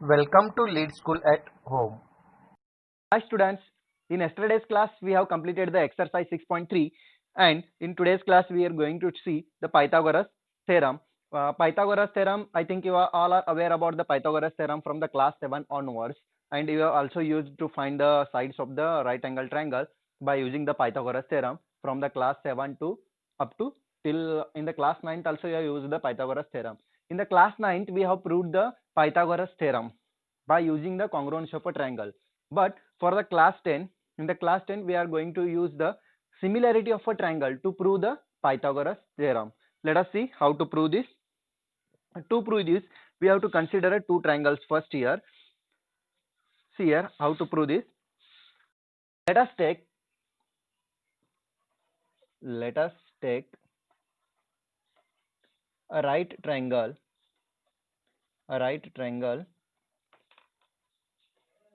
Welcome to Lead School at Home. Hi students, in yesterday's class we have completed the exercise 6.3 and in today's class we are going to see the Pythagoras theorem. Pythagoras theorem, I think you all are aware about the Pythagoras theorem from the class 7 onwards, and you have also used to find the sides of the right angle triangle by using the Pythagoras theorem from the class 7 to up to till in the class 9th also you have used the Pythagoras theorem. In the class 9th we have proved the Pythagoras theorem by using the congruence of a triangle. But for the class 10, in the class 10 we are going to use the similarity of a triangle to prove the Pythagoras theorem. Let us see how to prove this. To prove this, we have to consider two triangles first here. See here how to prove this. Let us take a right triangle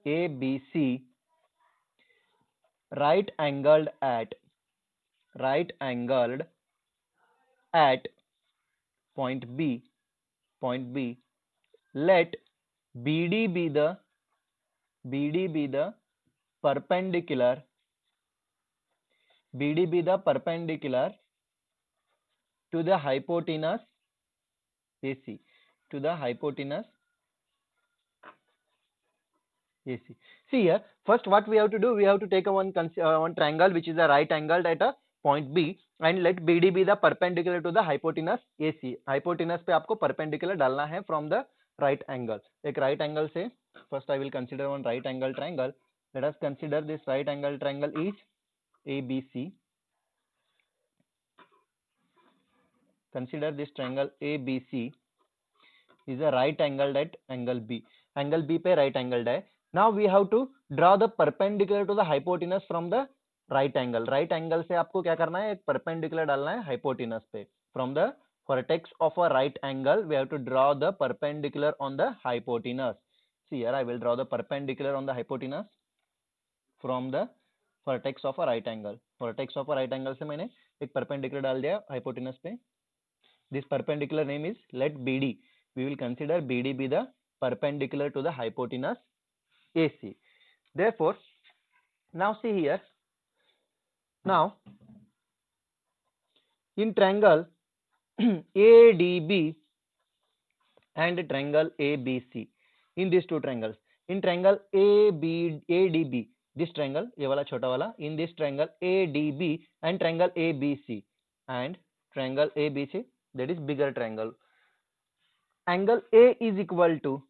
ABC right angled at point B. Let BD be the perpendicular to the hypotenuse AC. See here, first what we have to do, we have to take one triangle which is a right angled at a point B and let BD be the perpendicular to the hypotenuse AC. Hypotenuse पे आपको perpendicular डालना है from the right angle. एक right angle से first I will consider one right angle triangle. Let us consider this right angle triangle is ABC. Consider this triangle ABC is a right angled at angle B. Angle B पे right angled है. Now we have to draw the perpendicular to the hypotenuse from the right angle. Right angle से आपको क्या करना है, एक perpendicular डालना है hypotenuse पे. From the vertex of a right angle, we have to draw the perpendicular on the hypotenuse. See here, I will draw the perpendicular on the hypotenuse from the vertex of a right angle. Vertex of a right angle से मैंने एक perpendicular डाल दिया hypotenuse पे. This perpendicular name is let BD. We will consider BD be the perpendicular to the hypotenuse AC. Therefore, now see here. Now, in triangle ADB and triangle ABC, in these two triangles, in triangle ADB, this triangle, ये वाला छोटा वाला, in this triangle ADB and triangle ABC and triangle ABC, that is bigger triangle. Angle A is equal to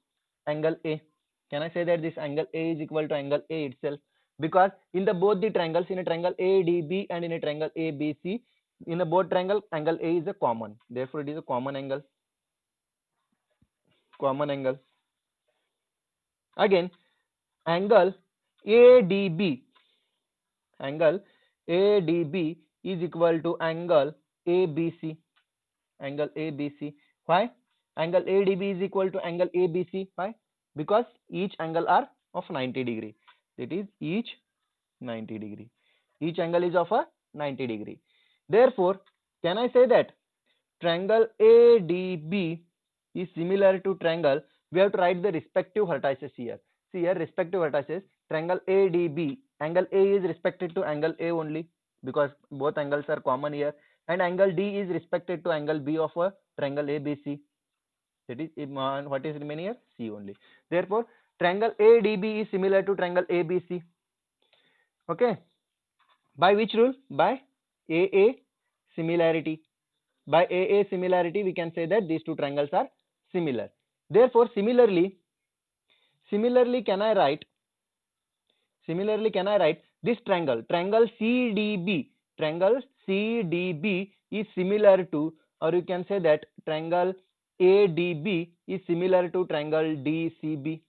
angle A. Can I say that this angle A is equal to angle A itself? Because in the both the triangles, in a triangle ADB and in a triangle ABC, in a both triangle, angle A is a common. Therefore, it is a common angle. Again, angle ADB is equal to angle ABC. Why? Angle ADB is equal to angle ABC. Why? Because each angle are of 90 degree. That is each 90 degree. Each angle is of a 90 degree. Therefore, can I say that triangle ADB is similar to triangle? We have to write the respective vertices here. See here, respective vertices. Triangle ADB, angle A is respected to angle A only because both angles are common here, and angle D is respected to angle B of a triangle ABC. That is what is remaining here? C only. Therefore, triangle ADB is similar to triangle ABC. Okay. By which rule? By AA similarity. By AA similarity, we can say that these two triangles are similar. Therefore, similarly, can I write this triangle CDB is similar to, or you can say that triangle ADB is similar to triangle DCB,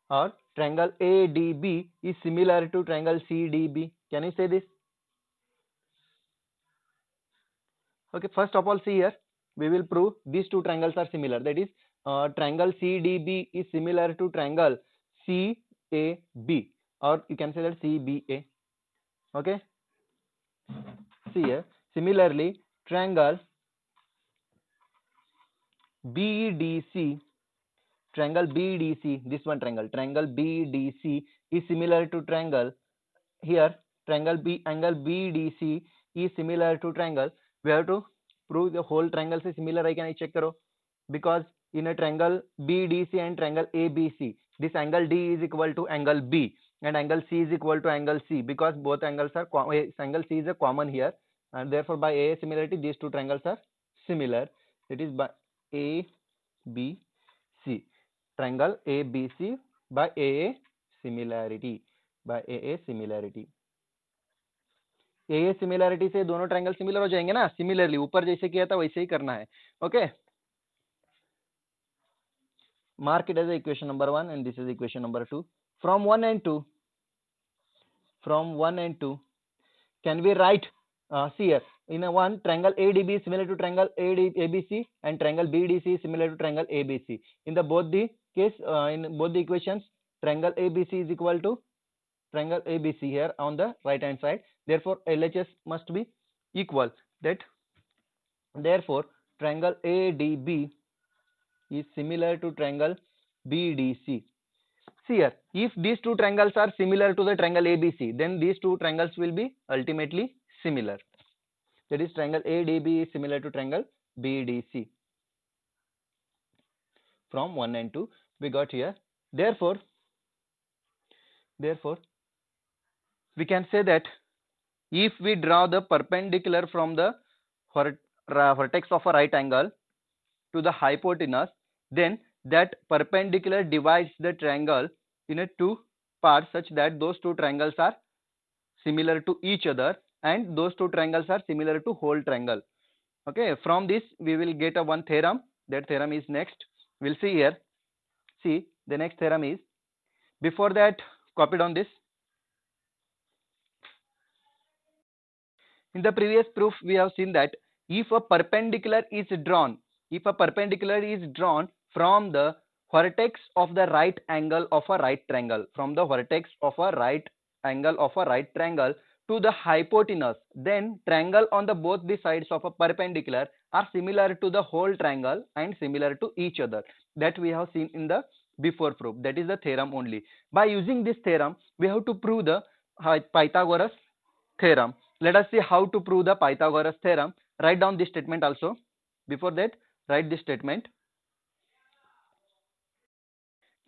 or triangle ADB is similar to triangle CDB. Can you say this? Okay, first of all, see here, we will prove these two triangles are similar. That is, triangle CDB is similar to triangle CAB, or you can say that CBA. Okay. See here, similarly, triangle BDC triangle BDC, this one triangle BDC is similar to triangle here, angle BDC is similar to triangle. We have to prove the whole triangle से similar है क्या नहीं check करो, because in a triangle BDC and triangle ABC, this angle D is equal to angle B and angle C is equal to angle C, because both angles are angle C is a common here, and therefore by AA similarity these two triangles are similar. It is by ABC, triangle ABC by AA similarity, by AA similarity. AA similarity से दोनों triangle similar हो जाएंगे ना, similarly ऊपर जैसे किया था वैसे ही करना है. Okay, mark it as equation number 1 and this is equation number 2. From 1 and 2, can we write, see here, in a one triangle ADB is similar to triangle ABC and triangle BDC is similar to triangle ABC. In the both the case, in both the equations, triangle ABC is equal to triangle ABC here on the right hand side. Therefore LHS must be equal. That therefore triangle ADB is similar to triangle BDC. See here, if these two triangles are similar to the triangle ABC, then these two triangles will be ultimately similar. That is, triangle ADB is similar to triangle BDC. From 1 and 2 we got here. Therefore we can say that if we draw the perpendicular from the vertex of a right angle to the hypotenuse, then that perpendicular divides the triangle in a two parts such that those two triangles are similar to each other and those two triangles are similar to whole triangle. Okay, from this we will get a one theorem. That theorem is next. We'll see here. See, the next theorem is, before that, copied on this. In the previous proof we have seen that if a perpendicular is drawn from the vertex of the right angle of a right triangle, to the hypotenuse, then triangle on the both the sides of a perpendicular are similar to the whole triangle and similar to each other. That we have seen in the before proof. That is the theorem only. By using this theorem we have to prove the Pythagoras theorem. Let us see how to prove the Pythagoras theorem. Write down this statement also. Before that, write this statement.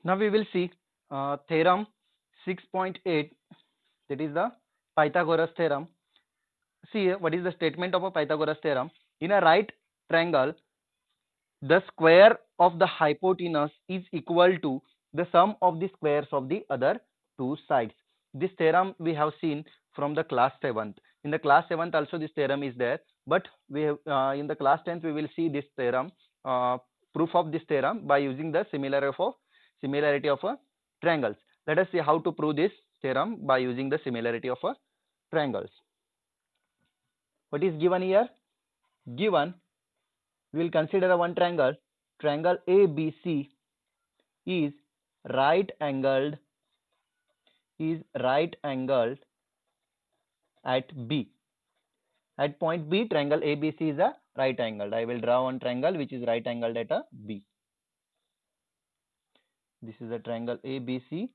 Now we will see theorem 6.8, that is the Pythagoras theorem. See what is the statement of a Pythagoras theorem. In a right triangle, the square of the hypotenuse is equal to the sum of the squares of the other two sides. This theorem we have seen from the class 7th. In the class 7th also this theorem is there, but we have in the class 10th we will see this theorem, proof of this theorem by using the similarity of triangles. Let us see how to prove this theorem by using the similarity of triangles. What is given here? Given, we will consider one triangle. Triangle ABC is right angled at B. At point B, triangle ABC is a right angled. I will draw one triangle which is right angled at a B. This is a triangle ABC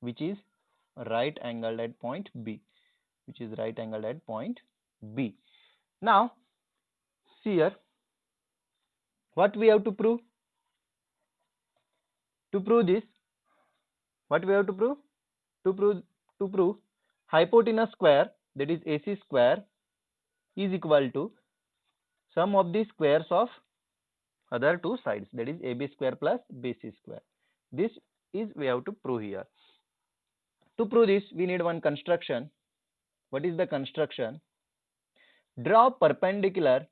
which is right angled at point B. Now, see here, what we have to prove? To prove this, what we have to prove? To prove hypotenuse square, that is AC square, is equal to sum of the squares of other two sides, that is AB square plus BC square. This is we have to prove here. To prove this, we need one construction. What is the construction? Draw perpendicular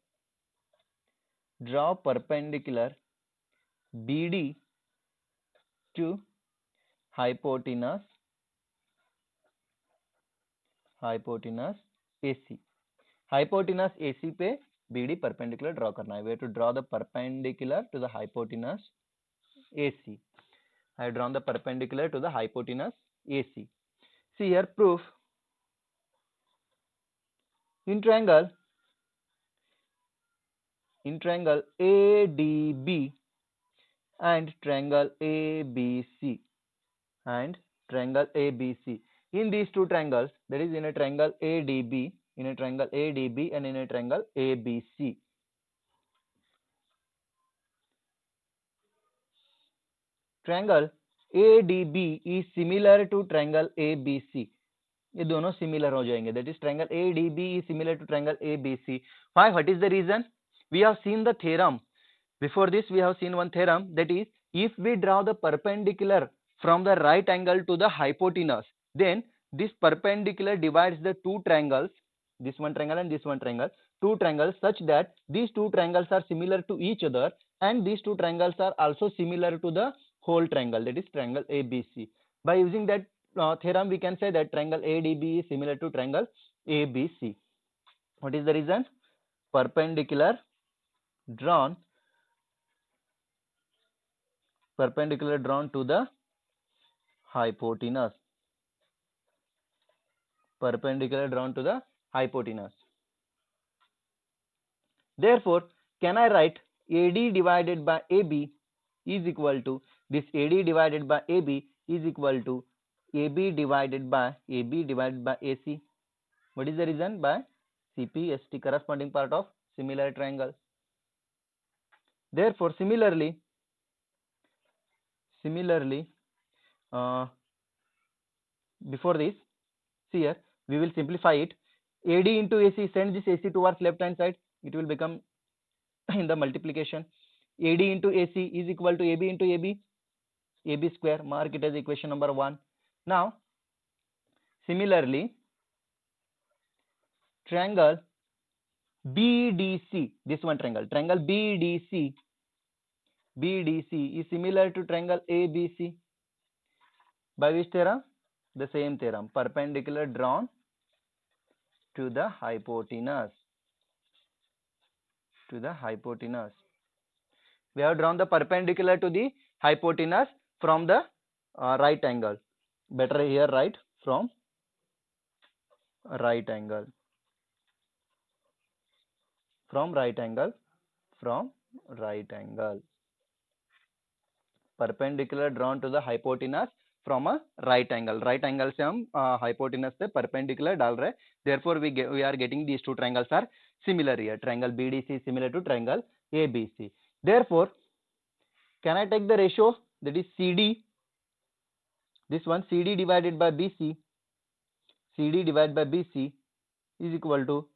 BD to hypotenuse AC. Hypotenuse AC पे BD perpendicular draw करना है. We have to draw the perpendicular to the hypotenuse AC. I have drawn the perpendicular to the hypotenuse AC. See here, proof. In triangle ADB, and triangle ABC and triangle ABC. In these two triangles, that is in a triangle ADB, in a triangle ADB and in a triangle ABC. Triangle ADB is similar to triangle ABC. ये दोनों similar हो जाएंगे. That is triangle ADB is similar to triangle ABC. Why? What is the reason? We have seen the theorem. Before this, we have seen one theorem, that is, if we draw the perpendicular from the right angle to the hypotenuse, then this perpendicular divides the two triangles, this one triangle and this one triangle, two triangles, such that these two triangles are similar to each other, and these two triangles are also similar to the whole triangle, that is triangle ABC. By using that theorem, we can say that triangle ADB is similar to triangle ABC. What is the reason? Perpendicular drawn to the hypotenuse. Perpendicular drawn to the hypotenuse. Therefore, can I write AD divided by AB is equal to, this AD divided by AB is equal to AB divided by AC. What is the reason? By CPST, corresponding part of similar triangle. Therefore, similarly, before this, see here, we will simplify it. AD into AC, send this AC towards left hand side, it will become in the multiplication. AD into AC is equal to AB into AB square, mark it as equation number 1. Now, similarly, triangle BDC, this one triangle BDC is similar to triangle ABC. By which theorem? The same theorem, perpendicular drawn to the hypotenuse. We have drawn the perpendicular to the hypotenuse from the right angle. Better here write from right angle. Perpendicular drawn to the hypotenuse from a right angle. Right angle से हम hypotenuse से perpendicular डाल रहे. Therefore, we are getting these two triangles are similar here. Triangle BDC is similar to triangle ABC. Therefore, can I take the ratio, that is CD, this one CD divided by BC is equal to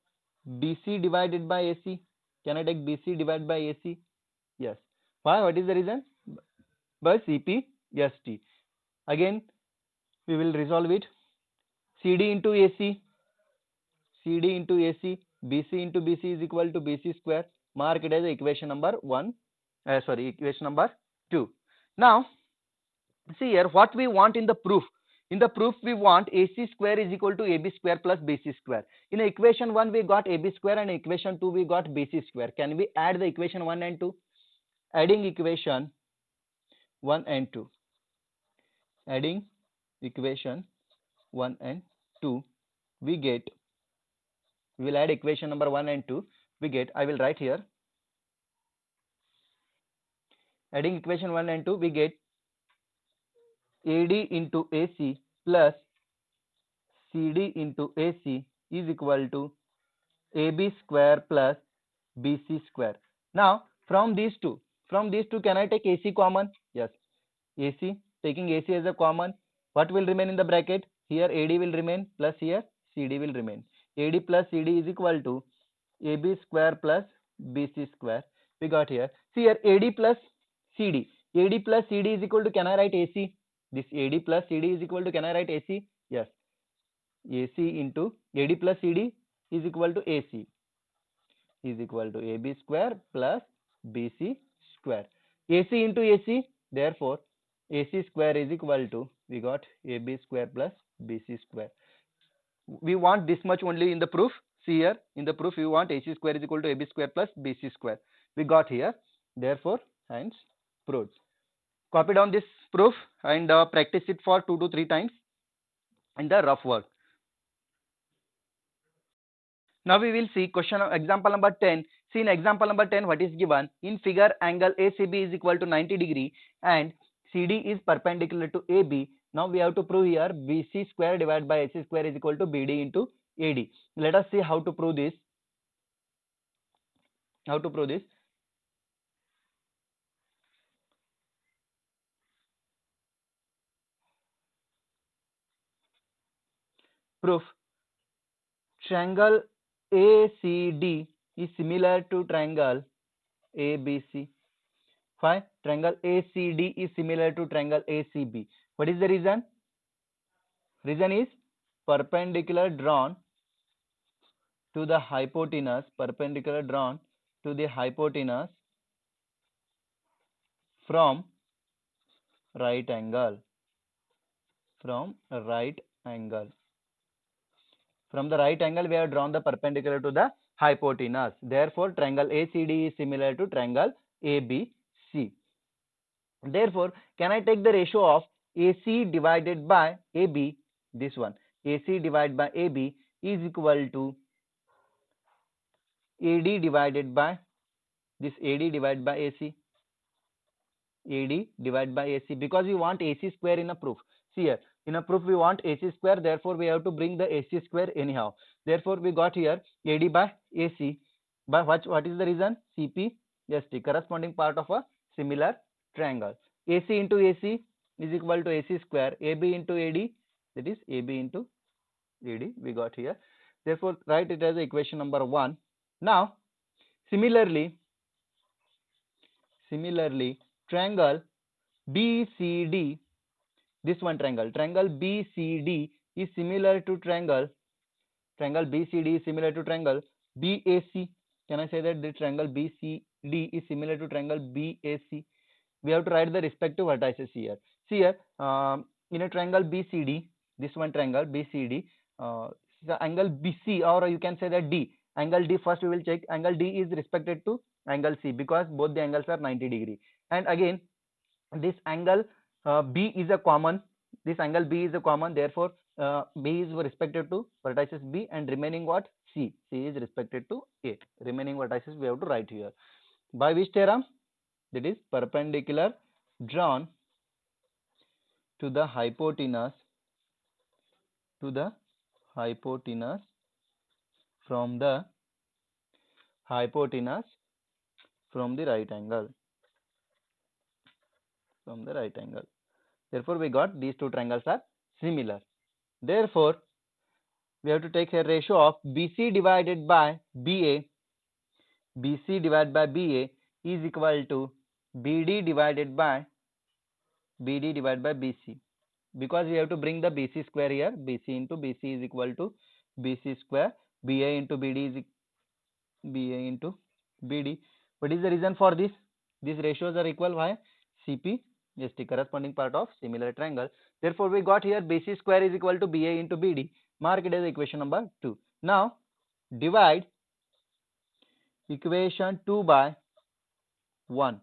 BC divided by AC. Can I take BC divided by AC? Yes. Why? What is the reason? By CPST. Again, we will resolve it. CD into AC, BC into BC is equal to BC square. Mark it as equation number 1. Equation number 2. Now, see here what we want in the proof. In the proof, we want AC square is equal to AB square plus BC square. In equation 1, we got AB square, and equation 2, we got BC square. Can we add the equation 1 and 2? Adding equation 1 and 2. Adding equation 1 and 2, we will add equation number 1 and 2. We get, I will write here. Adding equation 1 and 2, we get AD into AC plus CD into AC is equal to AB square plus BC square. Now, from these two, can I take AC common? Yes. AC, taking AC as a common, what will remain in the bracket? Here AD will remain, plus here CD will remain. AD plus CD is equal to AB square plus BC square. We got here. See here, AD plus CD is equal to, can I write AC? This AD plus CD is equal to, can I write AC? Yes. AC into AD plus CD is equal to AC, is equal to AB square plus BC square. AC into AC, therefore AC square is equal to, we got AB square plus BC square. We want this much only in the proof. See here, in the proof we want AC square is equal to AB square plus BC square. We got here, therefore hence proved. Copy down this proof and practice it for 2 to 3 times in the rough work. Now we will see question of example number 10. See in example number 10 what is given. In figure angle ACB is equal to 90 degree and CD is perpendicular to AB. Now we have to prove here BC square divided by AC square is equal to BD into AD. Let us see how to prove this. How to prove this? Proof. Triangle ACD is similar to triangle ABC. Fine. Triangle ACD is similar to triangle ACB. What is the reason? Reason is perpendicular drawn to the hypotenuse, perpendicular drawn to the hypotenuse from right angle, from right angle. From the right angle we have drawn the perpendicular to the hypotenuse. Therefore, triangle ACD is similar to triangle ABC. Therefore, can I take the ratio of AC divided by AB, this one, AC divided by AB is equal to AD divided by this, AD divided by AC, AD divided by AC, because we want AC square in a proof. See here, in a proof we want AC square, therefore we have to bring the AC square anyhow. Therefore we got here AD by AC. By what is the reason? CP ST, corresponding part of a similar triangle. AC into AC is equal to AC square, AB into AD, that is AB into AD we got here. Therefore write it as equation number 1. Now similarly triangle BCD, this one triangle BCD is similar to triangle BCD is similar to triangle BAC. Can I say that the triangle BCD is similar to triangle BAC? We have to write the respective vertices here. See here, in a triangle BCD, this one triangle BCD, the angle BC, or you can say that D, angle D, first we will check angle D is respected to angle C because both the angles are 90 degree. And again this angle B is a common, this angle B is a common, therefore B is respected to vertices B and remaining what? C is respected to A. Remaining vertices we have to write here. By which theorem? That is perpendicular drawn to the hypotenuse from the hypotenuse from the right angle, Therefore we got these two triangles are similar. Therefore we have to take a ratio of BC divided by BA is equal to BD divided by BC, because we have to bring the BC square here. BC into BC is equal to BC square, BA into BD is BA into BD. What is the reason for this? These ratios are equal. Why? CP ST, corresponding part of similar triangle. Therefore we got here BC square is equal to BA into BD. Mark it as equation number 2. Now divide equation 2 by 1.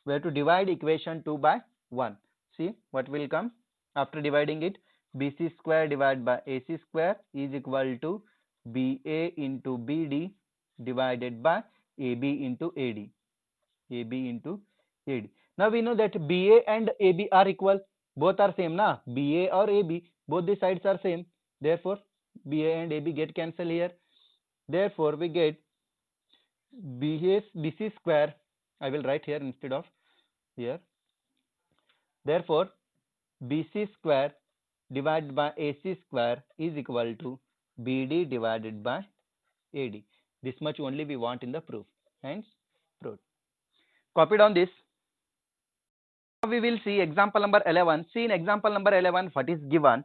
We have to divide equation 2 by 1. See what will come after dividing it. BC square divided by AC square is equal to BA into BD divided by AB into AD. Now we know that BA and AB are equal. Both are same, na? BA or AB, both the sides are same. Therefore BA and AB get cancelled here. Therefore we get BC square, I will write here instead of here. Therefore BC square divided by AC square is equal to BD divided by AD. This much only we want in the proof. Hence proved. Copy down this. Now we will see example number 11. See in example number 11 what is given.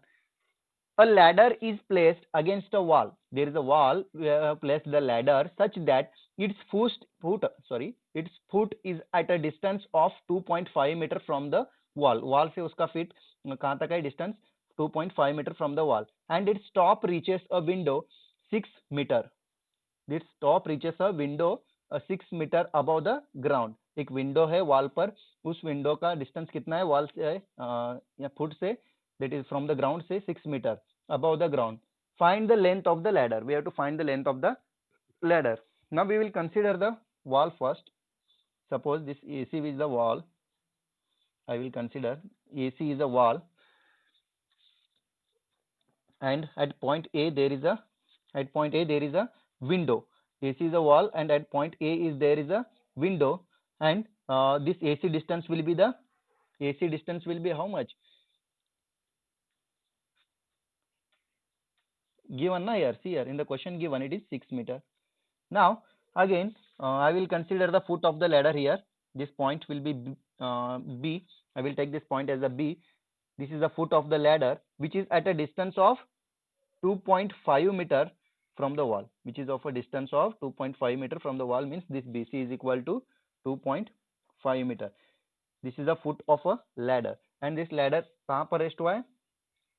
A ladder is placed against a wall. There is a wall. We have placed the ladder such that its foot is at a distance of 2.5 meter from the wall. Wall से उसका feet कहाँ तक है distance? 2.5 meter from the wall. And its top reaches a window 6 meter. Its top reaches a window 6 meter above the ground. एक window है wall पर, उस window का डिस्टेंस कितना है वॉल से या फुट से, that is from the ground से 6 meter above the ground. Find the length of the ladder. We have to find the length of the ladder. Now we will consider the wall first. Suppose this AC is the wall. I will consider AC is a wall, and at point A there is a window. AC is a wall, and at point A there is a window, and this AC distance will be how much? Given na here, see here in the question given it is 6 meter. Now again I will consider the foot of the ladder here. This point will be B. I will take this point as a B. This is the foot of the ladder, which is at a distance of 2.5 meter from the wall, which is of a distance of 2.5 meter from the wall, means this BC is equal to 2.5 meter. This is the foot of a ladder, and this ladder कहाँ पर rest हुआ है?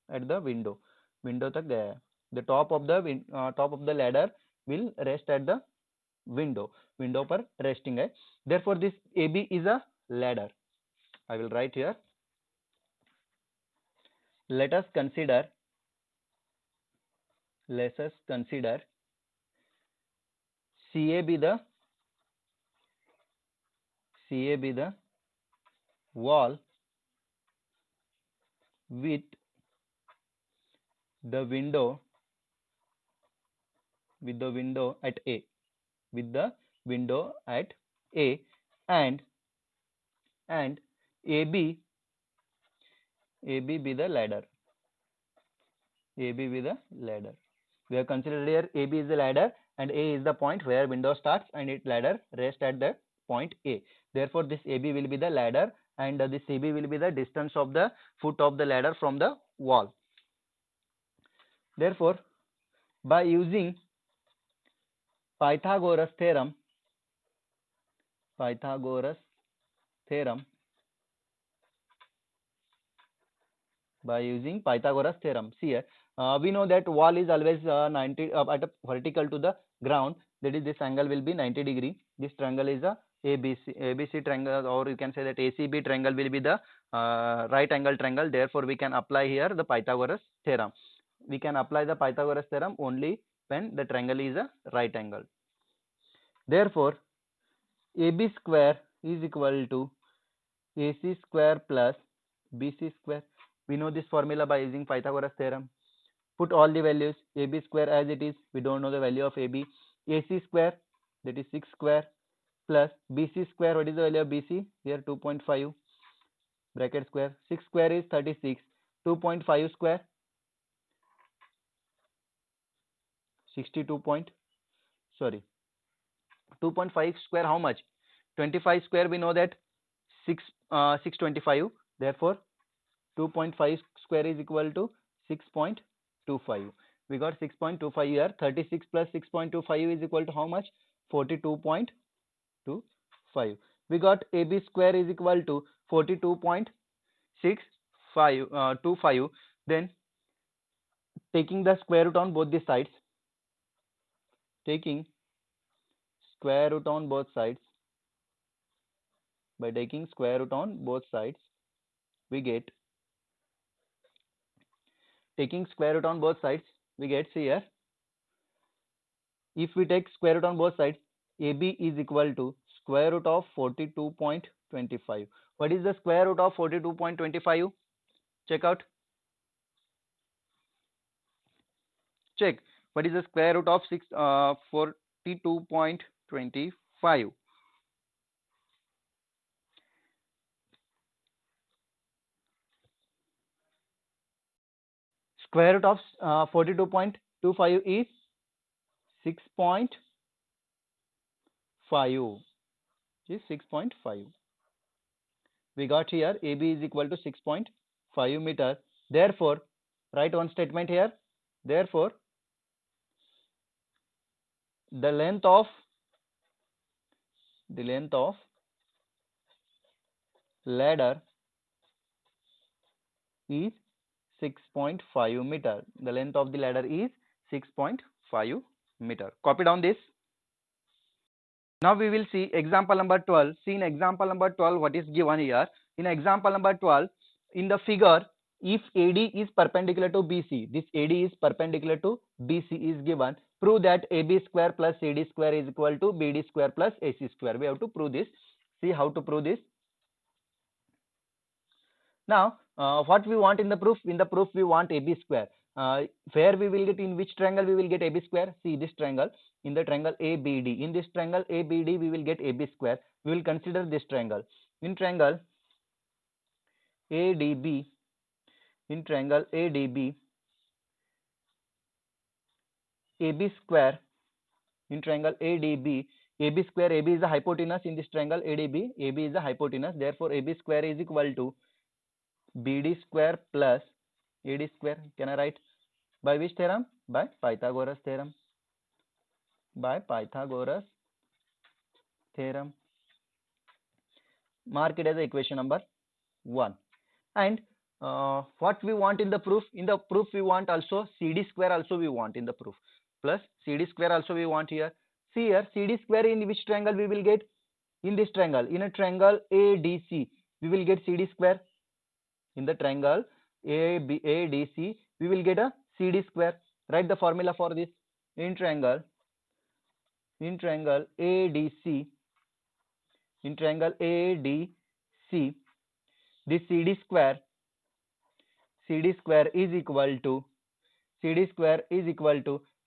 At the window. Window तक गया है. The top of the ladder will rest at the window. Window पर resting है. Therefore this AB is a ladder. I will write here. Let us consider CA be the wall with the window at A, and AB be the ladder. We have considered here AB is the ladder and A is the point where window starts and its ladder rests at the point A. Therefore this AB will be the ladder, and this CB will be the distance of the foot of the ladder from the wall. Therefore by using Pythagoras theorem, see here, we know that wall is always 90 at a vertical to the ground, that is this angle will be 90 degree. This triangle is a ABC triangle, or you can say that ACB triangle will be the right angle triangle. Therefore we can apply here the Pythagoras theorem. We can apply the Pythagoras theorem only when the triangle is a right angle. Therefore AB square is equal to AC square plus BC square. We know this formula by using Pythagoras theorem. Put all the values. AB square as it is, we don't know the value of AB. AC square, that is 6 square, plus BC square, what is the value of BC? Here 2.5 bracket square. 6 square is 36. 2.5 square 2.5 square how much? 25 square, we know that 625. Therefore 2.5 square is equal to 6.25. We got 6.25 here. 36 plus 6.25 is equal to how much? 42.25. We got AB square is equal to 42.625. Then taking the square root on both the sides, by taking square root on both sides, we get, see here, if we take square root on both sides, AB is equal to square root of 42.25. What is the square root of 42.25? Check out. Check. What is the square root of 42.25? Square root of 42.25 is 6.5. Is 6.5. We got here AB is equal to 6.5 meter. Therefore, write one statement here. Therefore, the length of ladder is 6.5 meter. The length of the ladder is 6.5 meter. Copy down this. Now we will see example number 12. See in example number 12 what is given here. In example number 12, in the figure if AD is perpendicular to BC, this AD is perpendicular to BC is given, prove that AB square plus CD square is equal to BD square plus AC square. We have to prove this. See how to prove this. Now, what we want in the proof? In the proof, we want AB square. Where we will get, in which triangle we will get AB square? See this triangle, in the triangle ABD. In this triangle ABD, we will get AB square. We will consider this triangle. In triangle ADB, in triangle ADB, AB square, in triangle ADB, AB square, AB is the hypotenuse in this triangle ADB, AB is the hypotenuse, therefore AB square is equal to BD square plus AD square. Can I write by which theorem? By Pythagoras theorem. By Pythagoras theorem. Mark it as equation number 1. And what we want in the proof? In the proof we want also CD square also we want in the proof. Plus CD square also we want here. See here, CD square in which triangle we will get? In this triangle. In a triangle ADC, we will get CD square. In the triangle ADC, we will get a CD square. Write the formula for this. In triangle ADC, in triangle ADC, this CD square is equal to,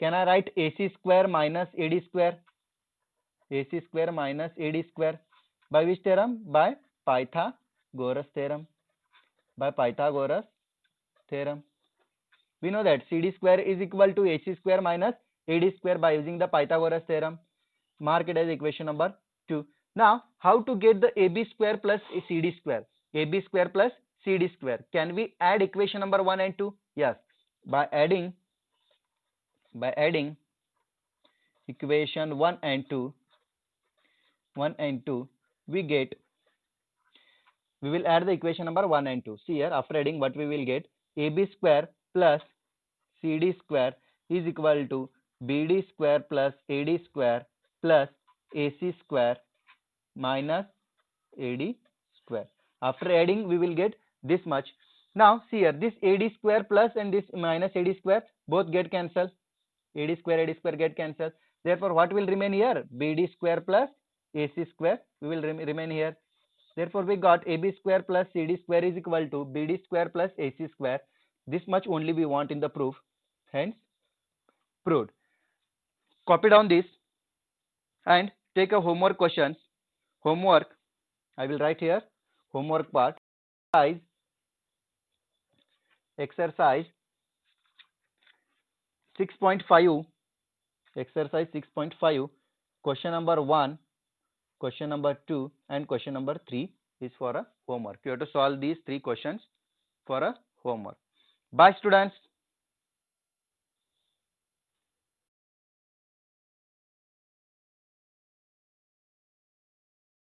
can I write AC square minus AD square? AC square minus AD square. By which theorem? By Pythagoras theorem. By Pythagoras theorem. We know that CD square is equal to AC square minus AD square by using the Pythagoras theorem. Mark it as equation number 2. Now, how to get the AB square plus CD square? AB square plus CD square. Can we add equation number 1 and 2? Yes. By adding equation 1 and 2, we will add the equation number 1 and 2. See here, after adding what we will get? AB square plus CD square is equal to BD square plus AD square plus AC square minus AD square. After adding, we will get this much. Now, see here, this AD square plus and this minus AD square both get cancelled. AD square get cancelled. Therefore, what will remain here? BD square plus AC square will remain here. Therefore, we got AB square plus CD square is equal to BD square plus AC square. This much only we want in the proof. Hence, proved. Copy down this and take a homework questions. Homework, I will write here. Homework part. Exercise 6.5. Exercise 6.5. Question number 1, question number 2, and question number 3 is for a homework. You have to solve these 3 questions for a homework. Bye, students.